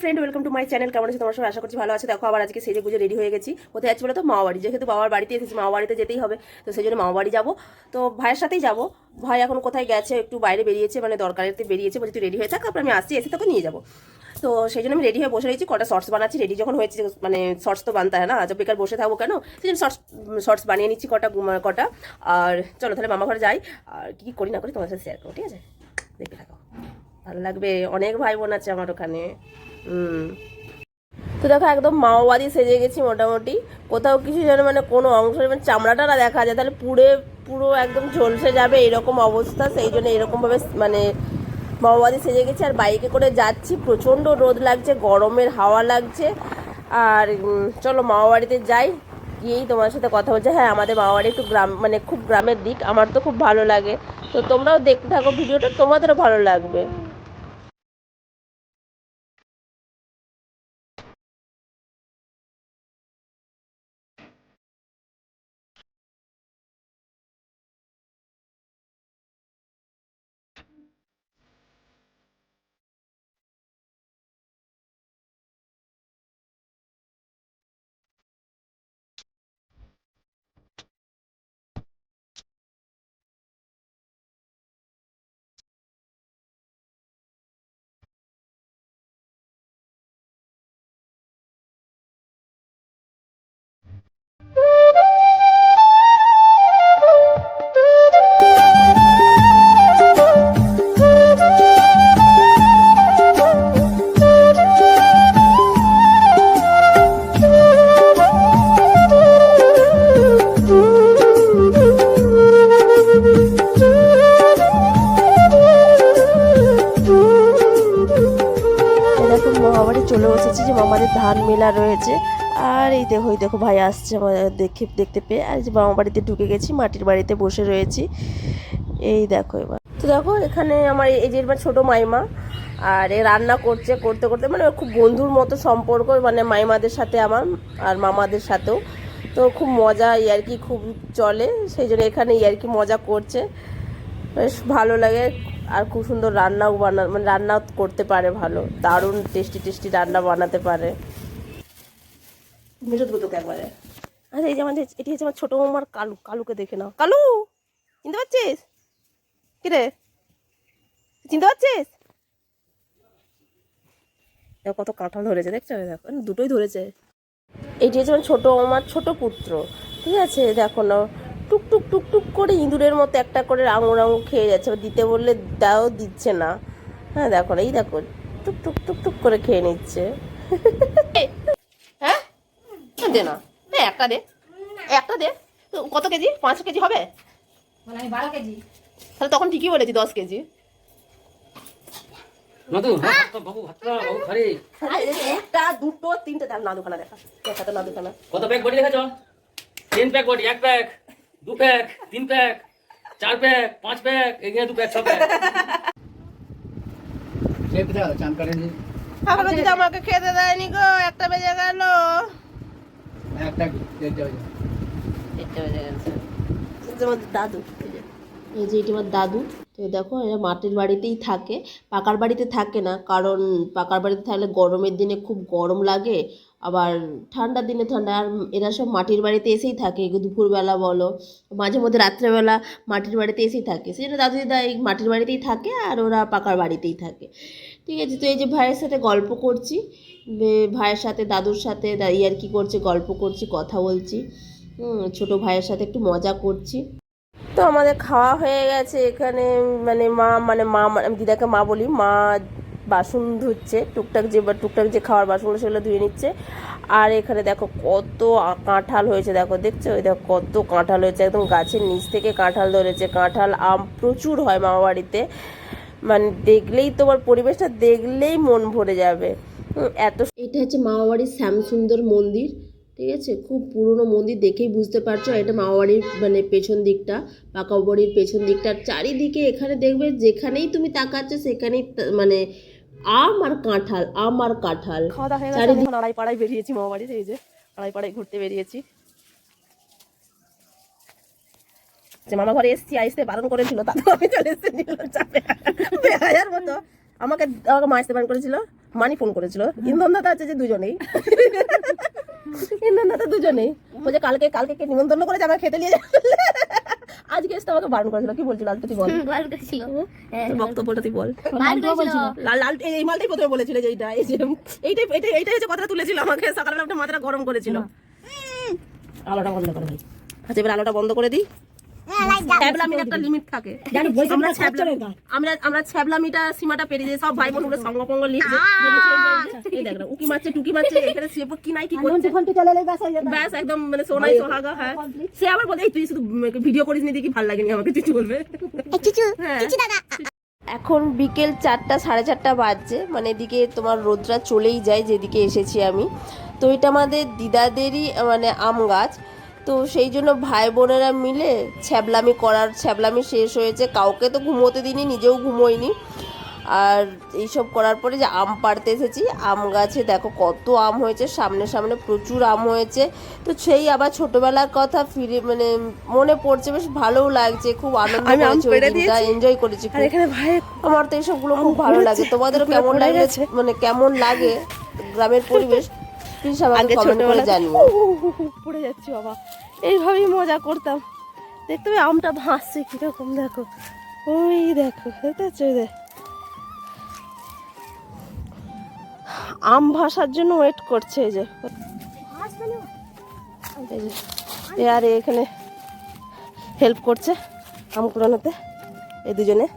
Friend, welcome to my channel. কেমন আছে তোমার সবাই? আশা করছি ভালো আছে। দেখো আবার আজকে সেজে গুজে রেডি হয়ে গেছি। কোথায় যাচ্ছি বলো তো? মামা বাড়ি। যেহেতু বাবার বাড়িতে এসেছি, মামা বাড়িতে যেতেই হবে, তো সেই জন্য মামা বাড়ি যাবো। তো ভাইয়ের সাথেই যাবো। ভাই এখন কোথায় গেছে, একটু বাইরে বেরিয়েছে, মানে দরকারেতে বেরিয়েছে। বলছি তুই রেডি হয়ে থাক, তারপর আমি আসছি, এসে তোকে নিয়ে যাবো। তো সেই জন্য আমি রেডি হয়ে বসে রয়েছি, কটা শর্টস বানাচ্ছি। রেডি যখন হয়েছে, মানে শর্টস তো বানতে হয় না, আজ বেকার বসে থাকবো কেন, সেই জন্য শর্টস বানিয়ে নিচ্ছি কটা। আর চলো তাহলে মামা ঘরে যাই, আর কি করি না করি তোমার সাথে শেয়ার করো, ঠিক আছে? দেখতে থাকো, ভালো লাগবে। অনেক ভাই বোন আছে আমার ওখানে। তো দেখো একদম মাওবাদী সেজে গেছি মোটামুটি। কোথাও কিছু যেন মানে কোনো অংশ মানে চামড়াটা না দেখা যায়, তাহলে পুরো একদম ঝলসে যাবে এরকম অবস্থা। সেই জন্য এরকমভাবে মানে মাওবাদী সেজে গেছি। আর বাইকে করে যাচ্ছি, প্রচণ্ড রোদ লাগছে, গরমের হাওয়া লাগছে। আর চলো মামাবাড়িতে যাই, গিয়েই তোমার সাথে কথা বলছে। হ্যাঁ, আমাদের মামাবাড়ি একটু গ্রাম, মানে খুব গ্রামের দিক। আমার তো খুব ভালো লাগে। তো তোমরাও দেখতে থাকো ভিডিওটা, তোমাদেরও ভালো লাগবে। চলে এসেছি, যে মামাদের ধান মেলা রয়েছে। আর এই দেখো ভাই আসছে আমাদের দেখতে পেয়ে। আর যে মামা বাড়িতে ঢুকে গেছি, মাটির বাড়িতে বসে রয়েছি। এই দেখো এবার তো দেখো এখানে আমার এই যে এবার ছোটো মাইমা, আর এ রান্না করতে করতে মানে খুব বন্ধুর মতো সম্পর্ক, মানে মাইমাদের সাথে আমার আর মামাদের সাথেও। তো খুব মজা ইয়ার্কি খুব চলে, সেই জন্য এখানে ইয়ার্কি মজা করছে, বেশ ভালো লাগে। আর খুব সুন্দর রান্নাও মানে রান্না করতে পারে ভালো, দারুণ টেস্টি রান্না বানাতে পারে। মেজো দ্রুত একবারে। আচ্ছা, এই যে আমাদের এটি হচ্ছে আমার ছোটো মামার কালুকে দেখে নাও। কালু, চিনতে পারছিস? কিরে, চিনতে পারছিস? দেখো কত কাঁঠাল ধরেছে, দেখছো? দেখো দুটোই ধরেছে। এটি হচ্ছে আমার ছোটো মামার ছোট পুত্র, ঠিক আছে? দেখো না, টুক করে ইঁদুরের মতো একটা করে আঙুর খেয়ে যাচ্ছে। দিতে বললে দাও, দিচ্ছে না। হ্যাঁ দেখো না, এই দেখো টুক করে খেয়ে নিচ্ছে। হ্যাঁ, দে না, একটা দে। তো কত কেজি? 5 কেজি হবে? 12 কেজি। তাহলে তখন ঠিকই বলেছি 10 কেজি। একটা দুটো তিনটে না দুখানা দেখা, দেখাতে না দুখানা। কত প্যাক বডি দেখাচ্ছ? 3 pack body, 1 pack, 2 pack, 3 pack, 4 pack, 5 pack, এখানে 2 প্যাক, 6 প্যাক। কে কোথায় চান করেন? আমাকে দিদি আমাকে খেতে দেয়নি গো, 1টা বেজে গেল। একটা দেড়টা বেজে গেছে। দাদু, এই যে এটি আমার দাদু। তো দেখো এরা মাটির বাড়িতেই থাকে, পাকার বাড়িতে থাকে না, কারণ পাকার বাড়িতে থাকলে গরমের দিনে খুব গরম লাগে, আবার ঠান্ডার দিনে ঠান্ডা। আর এরা সব মাটির বাড়িতে এসেই থাকে, দুপুরবেলা বলো, মাঝে মধ্যে রাত্রেবেলা মাটির বাড়িতে এসেই থাকে। সেই জন্য দাদু দিদা এই মাটির বাড়িতেই থাকে, আর ওরা পাকার বাড়িতেই থাকে, ঠিক আছে? তো এই যে ভাইয়ের সাথে গল্প করছি, ভাইয়ের সাথে দাদুর সাথে ইয়ার্কি করছে, গল্প করছি, কথা বলছি। ছোটো ভাইয়ের সাথে একটু মজা করছি। তো আমাদের খাওয়া হয়ে গেছে এখানে, মানে মা আমি দিদাকে মা বলি, মা বাসন ধুচ্ছে, টুকটাক যে খাওয়ার বাসনগুলো সেগুলো ধুয়ে নিচ্ছে। আর এখানে দেখো কত কাঁঠাল হয়েছে, দেখছো? ওই দেখো কত কাঁঠাল হয়েছে, একদম গাছের নিচ থেকে কাঁঠাল ধরেছে। কাঁঠাল আম প্রচুর হয় মামা বাড়িতে, মানে দেখলেই তোমার পরিবেশটা দেখলেই মন ভরে যাবে। এটা হচ্ছে মামা বাড়ির শ্যামসুন্দর মন্দির, ঠিক আছে? খুব পুরনো মন্দির, দেখেই বুঝতে পারছো। এটা মামা বাড়ির মানে পেছন দিকটা, পাকা বাড়ির পেছন দিকটার চারিদিকে এখানে দেখবে যেখানেই তুমি তাকাচ্ছ সেখানেই মানে আম আর কাঁঠাল। খাওয়া দাওয়া হয়ে গেছে, এখন আড়াইপাড়ায় বেরিয়েছি মামা বাড়ির। এই যে আড়াইপাড়ায় ঘুরতে বেরিয়েছি। যে মামা ঘরে আসতে বারণ করেছিল, তারপর আমি চলে এসেছি চাপে মতো। আমাকে মা আসতে বারণ করেছিল, মানি ফোন করেছিল, ইন্ধন দাদা আছে যে দুজনেই, ইন্ধন দাদা দুজনেই বলছে কালকে কালকে কে নিমন্ত্রণ করেছে আমার খেতে নিয়ে যাবে, আজকে এসে আমাকে বারণ করেছিল। কি বলছিল লালটু তুই বল, তোর বক্তব্যটা তুই বল। লাল লাল এই মালটাই প্রথমে বলেছিল যে এইটা এই যে এইটাই হচ্ছে কথাটা তুলেছিল আমাকে, সকালবেলা উঠে মাথাটা গরম করেছিল। আলোটা বন্ধ করে দিই। আচ্ছা এবার আলোটা বন্ধ করে দিই। ছ্যাবলামির একটা লিমিট থাকে, আমরা ছ্যাবলামিটা সীমাটা পেরিয়ে যাই, সব ভাই বোনগুলো সঙ্গপঙ্গ নিয়ে এই দেখ না উকি মারছে টুকি মারছে, এখানে সে কি নাই কি করছে ব্যাস একদম মানে সোনাই সোহাগা। হ্যাঁ সে আবার বলে এই তুই শুধু ভিডিও করিস নি দেখি ভালো লাগেনি আমাকে, কিছু বলবে। এখন বিকেল 4টা 4:30 বাজছে, মানে এদিকে তোমার রোদরা চলেই যায় যেদিকে এসেছি আমি। তো এটা আমাদের দিদাদেরই মানে আম গাছ, তো সেই জন্য ভাই বোনেরা মিলে ছ্যাবলামি শেষ হয়েছে, কাউকে তো ঘুমোতে দিইনি, নিজেও ঘুমোইনি। আর এইসব করার পরে যে আম পাড়তে এসেছি, আম গাছে দেখো কত আম হয়েছে, সামনে সামনে প্রচুর আম হয়েছে। তো সেই আবার ছোটবেলার কথা ফিরে মানে মনে পড়ছে, বেশ ভালোও লাগছে, খুব আনন্দ করেছি ওই দিনটা, এনজয় করেছি। আমার তো এইসবগুলো খুব ভালো লাগে। তোমাদেরও কেমন লাগে মানে কেমন লাগে গ্রামের পরিবেশ প্লিজ আমাকে কমেন্ট করে জানিও। পড়ে যাচ্ছি বাবা, এইভাবেই মজা করতাম। দেখতে হবে আমটা ভাসছে কিরকম, দেখো ওই দেখো দেখতে পাচ্ছ, ওই দেখ আম ভাসার জন্য ওয়েট করছে। এই যে আর এখানে হেল্প করছে আম কুড়ানোতে এই দুজনে,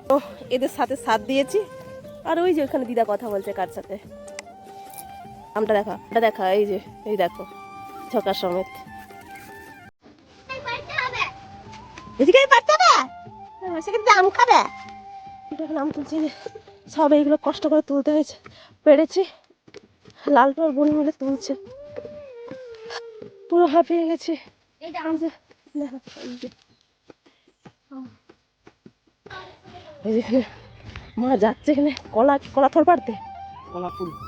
তো এদের সাথে সাথ দিয়েছি। আর ওই যে ওখানে দিদা কথা বলছে কার সাথে, আমটা দেখা এটা দেখা, এই যে এই দেখো ঝকা সমেত এদিকে পারতে হবে, সেক্ষেত্রে আম খাবে। আম তুলছি, সব এইগুলো কষ্ট করে তুলতে হয়েছে, পেরেছি। লালটু আর বোন মিলে তুলছে, পুরো হাঁপিয়ে গেছি। মা যাচ্ছে এখানে কলা থর পাড়তে,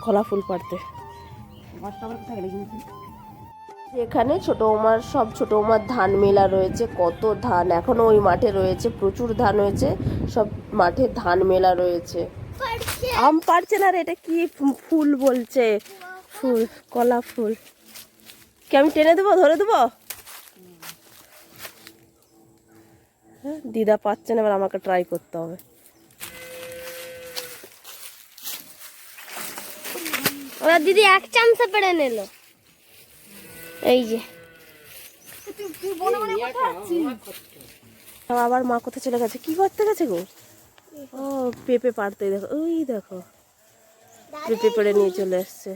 কলা ফুল পাড়তে। এখানে ছোট বৌমার ধান মেলা রয়েছে, কত ধান এখনো ওই মাঠে রয়েছে, প্রচুর ধান হয়েছে, সব মাঠে ধান মেলা রয়েছে। আম পারছে না রে, এটা কি ফুল বলছে, ফুল কলা ফুল, কি আমি টেনে দেবো, ধরে দেবো? দিদা পাচ্ছে না, এবার আমাকে ট্রাই করতে হবে। ওরা দিদি এক চামচে পেড়ে নিল, এই যে আবার মা কোথায় চলে গেছে, কি করতে গেছে গো? ও পেঁপে পাড়তে, দেখো ওই দেখো পেঁপে পেড়ে নিয়ে চলে এসছে।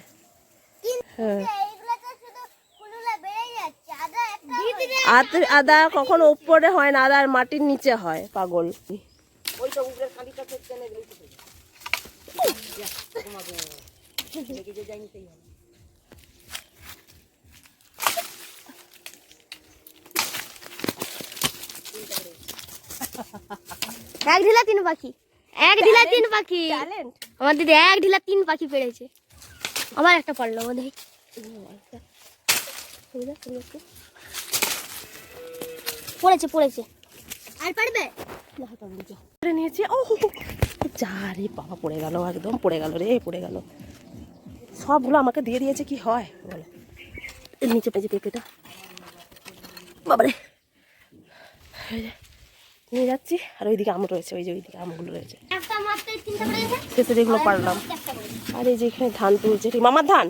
হ্যাঁ আদা কখনো উপরে হয় না, আদা মাটির নিচে হয়, পাগল। এক ঢিলা তিন পাখি, এক ঢিলা তিন পাখি, আমার দিদি এক ঢিলা তিন পাখি পেড়েছে। আমার একটা পারলো বোধ হয়, পড়েছে পড়েছে আর পারবে নিয়েছি। ও যা রে বাবা, পড়ে গেল, একদম পড়ে গেল রে, পড়ে গেল। সবগুলো আমাকে দিয়ে দিয়েছে, কি হয় বলো, এর নিচে পেয়েছে পেঁপেটা, বাবারে নিয়ে যাচ্ছি। আর ওইদিকে আম রয়েছে, ওই যে ওইদিকে আমগুলো রয়েছে, শেষে যেগুলো পারলাম। আর এই যে এখানে ধান তুলছে, ঠিক মামার ধান,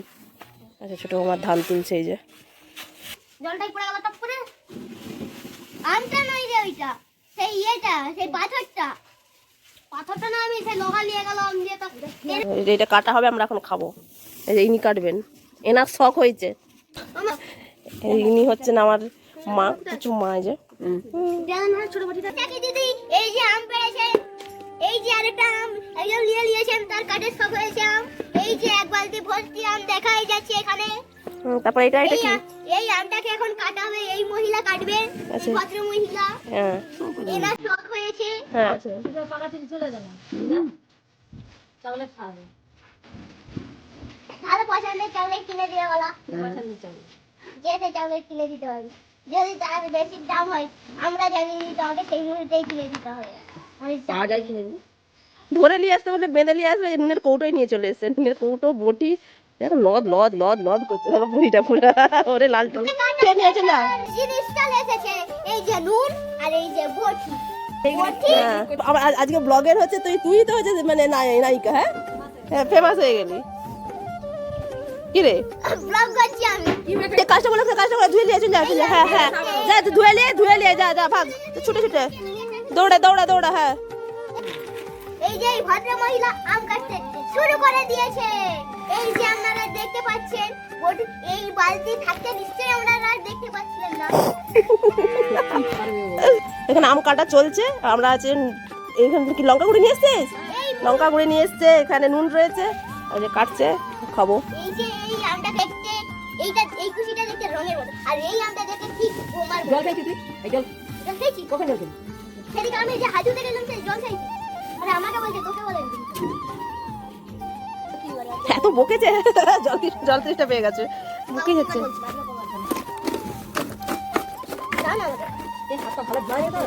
আচ্ছা ছোট মামার ধান তুলছে। এই যে জলটাই পড়ে গেল টপ করে, আমটা নই রে ওইটা, সেই ইয়েটা, সেই পাথরটা না, আমি সেই লোহা নিয়ে গেল আম দিয়ে, তো এটা কাটা হবে, আমরা এখন খাবো। এই যে ইনি কাটবেন, এনার শখ হয়েছে। ইনি হচ্ছেন আমার মা, কিছু মা। এই যে ছোট বাটিটা দিদি, এই যে আম পেয়েছে, এই যে আরেকটা আম একজন নিয়ে নিয়েছেন, তার কাটে সব হয়েছে আম, এই যে এক বালতি ভর্তি আম দেখাই যাচ্ছে এখানে। তারপর এটা কি, এই আমটাকে এখন কাটা হবে, এই মহিলা কাটবে, ভদ্র মহিলা। হ্যাঁ এনার শখ হয়েছে। হ্যাঁ পাকা থেকে চলে যাবে চাউলে খাবে, তাহলে পছন্দের চাউলে কিনে দিয়ে বলা, যেতে চাউলে কিনে দিতে হবে, যদি তার বেশি দাম হয় আমরা জানি তোমাকে সেই মুহূর্তেই কিনে দিতে হবে। পাওয়া যায় কিনে দিই, ধরে নিয়ে আসতে বলে বেঁধে নিয়ে আসবে, নুনের কৌটোই নিয়ে চলে এসছে, নুনের কৌটো বটি দেখো লদ লদ লদ লদ করছে দেখো বুড়িটা পুরো। ওরে লালটু কে নিয়েছে না জিনিসটা এসেছে, এই যে নুন আর এই যে বটি। বটি হ্যাঁ, আবার আজকে ব্লগের হচ্ছে তুই তো হচ্ছে মানে নায়িকা। হ্যাঁ হ্যাঁ ফেমাস হয়ে গেলি কি রে? ব্লগ করছি আমি। কাজটা বলে ধুয়ে নিয়ে চলে যা। হ্যাঁ হ্যাঁ যা তুই ধুয়ে নিয়ে যা ভাগ ছুটে ছুটে দৌড়া। হ্যাঁ এই যে এই ভদ্র মহিলা আম কাটতে শুরু করে দিয়েছে। এই যে আপনারা দেখতে পাচ্ছেন, এই বালতি থাকতে নিশ্চয়ই আপনারা দেখতে পাচ্ছিলেন না। এখানে আম কাটা চলছে, আমরা আছে এখান থেকে লঙ্কা গুঁড়ি নিয়ে এসছিস, লঙ্কা গুঁড়ি নিয়ে এসছে, এখানে নুন রয়েছে, আর যে কাটছে খাবো। এই যে এই আমটা দেখতে, এই কুচিটা দেখতে রঙের মতো, আর এই আমটা দেখতে ঠিক বোমার মতো। জল খাইছি তুই? এই জল জল খেয়েছি? কখন জল খেলি? সেদিকে আমি যে হাজুতে গেলাম সেই জল খাইছি। আরে আমাকে বলছে, তোকে বলেন। এত বকেছে জল তৃষ্ণা পেয়ে গেছে, বকে যাচ্ছে। না না এই হাতটা ভালো ধোয়া যায় তো?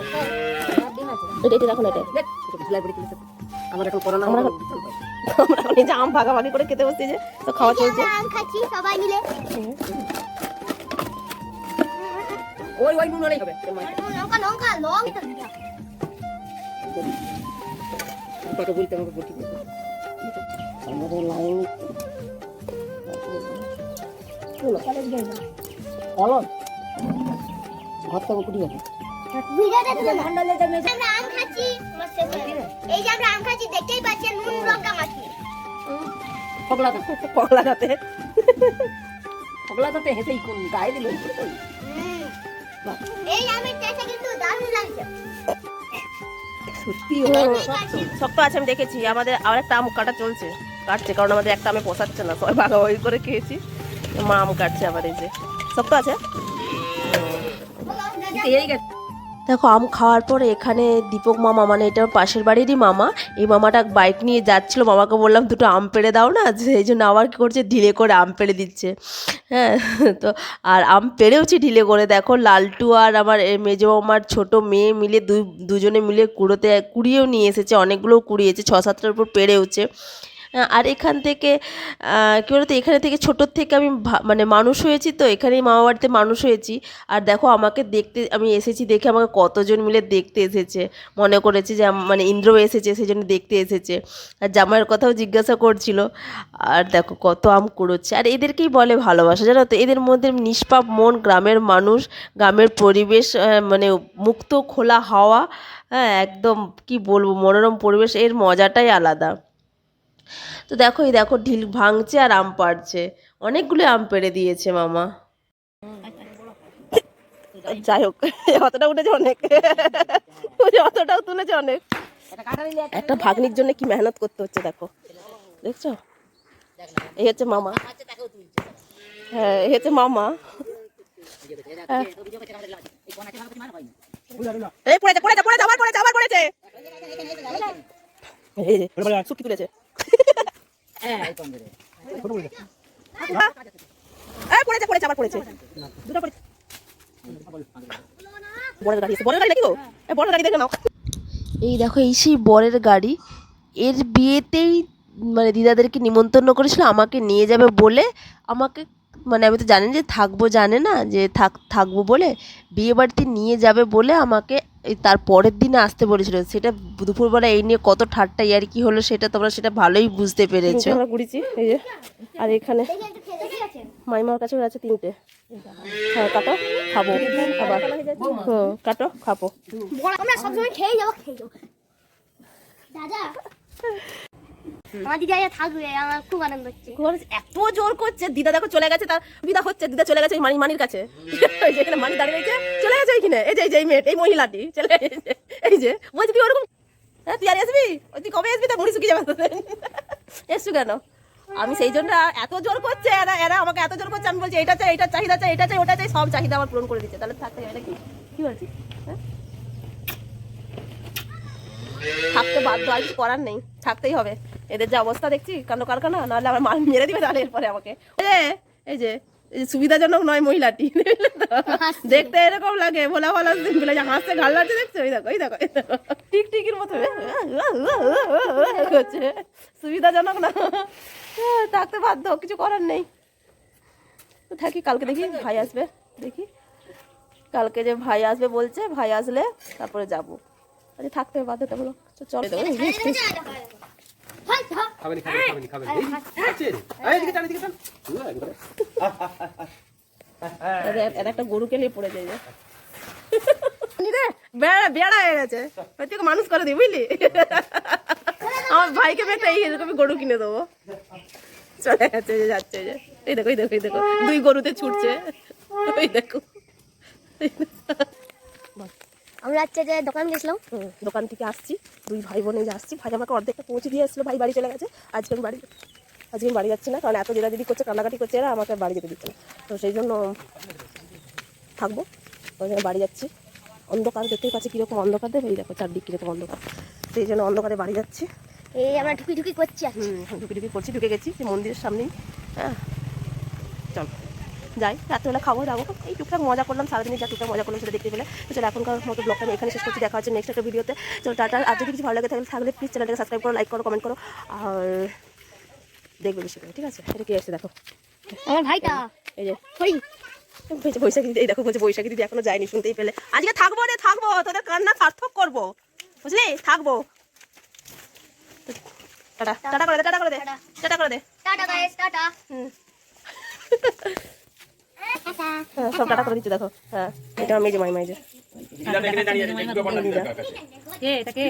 আর দিন আছে। এটা রাখো না, এটা দেখ, এটা ধুলাই করে দিয়েছে। আমার এখন করোনা আমরা এখন এই যে আম ভাগাভাগি করে খেতে বসছি, যে তো খাওয়া চলছে। আমরা আম খাচ্ছি সবাই মিলে। ওই নুন হলেই হবে। লঙ্কা লঙ্কা লঙ্কা কত বলতে আমাকে বটি দিতে। আমাদের লাইন অলন ভাত খাবো কুটি আছে। ভিডিওটা তুলে ভান্ডালে যাবে। আমরা আম খাচ্ছি, এই যে আমরা আম খাচ্ছি দেখতেই পাচ্ছেন, নুন লঙ্কা মাখি। পগলা যাতে পগলাতে হেসেই কোন গায়ে দিল। এই আমের টেস্টটা কিন্তু দারুণ লাগছে। সত্যি শক্ত আছে, আমি দেখেছি। আমাদের আর একটা আম কাটা চলছে, কাটছে, কারণ আমাদের একটা আমে পোষাচ্ছে না, সবাই ভাগাভাগি করে খেয়েছি। মা আম কাটছে আবার, এই যে শক্ত আছে। এই গেছে। দেখো আম খাওয়ার পরে এখানে দীপক মামা, মানে এটা পাশের বাড়িরই মামা, এই মামাটা বাইক নিয়ে যাচ্ছিলো, মামাকে বললাম দুটো আম পেড়ে দাও না, সেই জন্য আবার কী করছে, ঢিলে করে আম পেড়ে দিচ্ছে। হ্যাঁ তো আর আম পেড়েওছি ঢিলে করে। দেখো লালটু আর আমার মেজো মামার ছোটো মেয়ে মিলে দুজনে মিলে কুড়িয়েও নিয়ে এসেছে, অনেকগুলোও কুড়িয়েছে, 6-7টার উপর পেড়েওছে। আর এখান থেকে কী বলতো, এখানে থেকে ছোটোর থেকে আমি মানে মানুষ হয়েছি, তো এখানেই মামা বাড়িতে মানুষ হয়েছি। আর দেখো আমাকে দেখতে, আমি এসেছি দেখে আমাকে কতজন মিলে দেখতে এসেছে, মনে করেছে যে মানে ইন্দ্র এসেছে সেই জন্য দেখতে এসেছে, আর জামাইয়ের কথাও জিজ্ঞাসা করছিল। আর দেখো কত আম কুড়োচ্ছে, আর এদেরকেই বলে ভালোবাসা, জানো তো। এদের মধ্যে নিষ্পাপ মন, গ্রামের মানুষ, গ্রামের পরিবেশ, মানে মুক্ত খোলা হাওয়া, হ্যাঁ একদম কি বলবো, মনোরম পরিবেশ, এর মজাটাই আলাদা। তো দেখো এই দেখো ঢিল ভাঙছে আর আম পাড়ছে, অনেকগুলো আম পেড়ে দিয়েছে মামা। যাই হোক অতটা উঠেছে অনেক, অতটাও তুলেছে অনেক। একটা ভাগ্নির জন্য কি মেহনত করতে হচ্ছে দেখো, দেখছো। এই হচ্ছে মামা, হ্যাঁ এই হচ্ছে মামা। এই পড়েছে পড়েছে পড়েছে আবার পড়েছে আবার পড়েছে, এই যে সুকি তুলেছে। পড়েছে পড়েছে আবার পড়েছে, দুটো পড়েছে। বড়ের গাড়ি, বড়ের গাড়ি নাকি গো? বড়ের গাড়ি দেখে নাও। এই দেখো এই সেই বরের গাড়ি, এর বিয়েতেই মানে দিদাদেরকে নিমন্ত্রণ করেছিল আমাকে নিয়ে যাবে বলে। আমাকে মানে আমি তো জানি যে থাকবো, জানে না যে থাকবো বলে, বিয়ে বাড়িতে নিয়ে যাবে বলে আমাকে তার পরের দিনে আসতে বলেছিল। সেটা দুপুরবেলা এই নিয়ে কত ঠাট্টা ইয়ার্কি হলো, সেটা তোমরা সেটা ভালোই বুঝতে পেরেছো। আমরা ঘুরেছি এই যে, আর এখানে মাইমার কাছে আছে 3টে। হ্যাঁ কাটো খাবো আবার, কাটো খাবো। আমরা সবসময় খেয়ে যাবো দাদা। আমার দিদা থাকবে, আমার খুব আনন্দ হচ্ছে। এত জোর করছে, দিদা দেখো চলে গেছে, তার সুবিধা হচ্ছে, দিদা চলে গেছে ওই মানির কাছে, যেখানে মানি দাঁড়িয়ে রয়েছে চলে গেছে ওইখানে। এই যে এই মেয়ে, এই মহিলাটি চলে গেছে, এই যে বলছি তুই ওরকম, হ্যাঁ তুই আর আসবি, তুই কবে আসবি, তা মুড়ি শুকিয়ে যাবে। এসছু কেন? আমি সেই জন্য এত জোর করছে, এরা আমাকে এত জোর করছে, আমি বলছি এটা চাই, এটা চাহিদা চাই, এটা চাই, ওটা চাই, সব চাহিদা আমার পূরণ করে দিচ্ছে। তাহলে থাকতে এটা কি বলছি, হ্যাঁ থাকতে বাধ্য, আর কিছু করার নেই, থাকতেই হবে। এদের যে অবস্থা দেখছি কাণ্ড কারখানা, নাহলে আমার মাল মেরে দিবে তাহলে এরপরে আমাকে। এই যে এই যে সুবিধাজনক নয় মহিলাটি, দেখতে এরকম লাগে ভোলা ভালা বলে যে হাসতে ঘাল লাগছে, দেখছো? এই দেখো এই দেখো এই দেখো, টিকটিকির মতো হচ্ছে, সুবিধাজনক না, থাকতে বাধ্য, কিছু করার নেই। তো থাকি, কালকে দেখি ভাই আসবে, দেখি কালকে যে ভাই আসবে বলছে, ভাই আসলে তারপরে যাবো, আচ্ছা থাকতে বাধ্য, তো বলো চলে দেবো। খাবেনি খাবেনি খাবেনি খাবেনি এই আছে এই দিকে টান দিকে টান একটা গরুকে নিয়ে পড়ে যায়, বেড়া বেড়া হয়ে গেছে, হয়তো মানুষ করে দিই বুঝলি। আমার ভাইকে একটা এইরকমই গরু কিনে দেবো, চলে গেছে, যাচ্ছে, এই দেখো এই দেখো এই দেখো, 2 গরুতে ছুটছে, ওই দেখো। আমরা আজকে যে দোকান গেছিলাম, দোকান থেকে আসছি, 2 ভাই বোনে যে আসছি, ভাই আমাকে অর্ধেকটা পৌঁছে দিয়ে আসলো, ভাই বাড়ি চলে গেছে। আজকে আমি বাড়ি যাচ্ছি না, কারণ এত জেদাজেদি করছে, কান্নাকাটি করছে, এরা আমাকে বাড়ি যেতে দিচ্ছে না, তো সেই জন্য থাকবো, ওই জন্য বাড়ি যাচ্ছি। অন্ধকার দেখতেই পাচ্ছি কীরকম অন্ধকার, দেবে এই দেখো চারদিক কীরকম অন্ধকার, সেই জন্য অন্ধকারে বাড়ি যাচ্ছি। এই আমরা ঢুকি ঢুকি করছি আর ঢুকি করছি, ঢুকে গেছি যে মন্দিরের সামনেই। হ্যাঁ চল যাই, রাত্রেবেলা খাবো যাবো, এই টুকটাক মজা করলাম, সারাদিনে যা টুকটাক মজা করলাম সেটা দেখতে পেলে। তো চলো এখনকার মতো ব্লগটা আমি এখানে শেষ করছি, দেখা হচ্ছে নেক্সট একটা ভিডিওতে। চলো টাটা। আর যদি কিছু ভালো লাগে থাকলে প্লিজ চ্যানেলটাকে সাবস্ক্রাইব করো, লাইক করো, কমেন্ট করো, আর দেখবে বেশি করে, ঠিক আছে? এটা কি আছে দেখো, আমার ভাইটা এই যে বৈশাখী দিদি, এই দেখো বলছে বৈশাখী দিদি এখনো যায়নি, শুনতেই পেলে। আজকে থাকবো রে থাকবো, তোদের কান্না সার্থক করবো, বুঝলি? থাকবো। টাটা টাটা করে দে, টাটা করে দে, টাটা করে দে, টাটা গাইস, টাটা। সব টাটা করে দিচ্ছে দেখো। হ্যাঁ এটা আমি যে মাইমাই যে এখানে দাঁড়িয়ে আছে, একটু ব্যাপার না। কে এটা কে?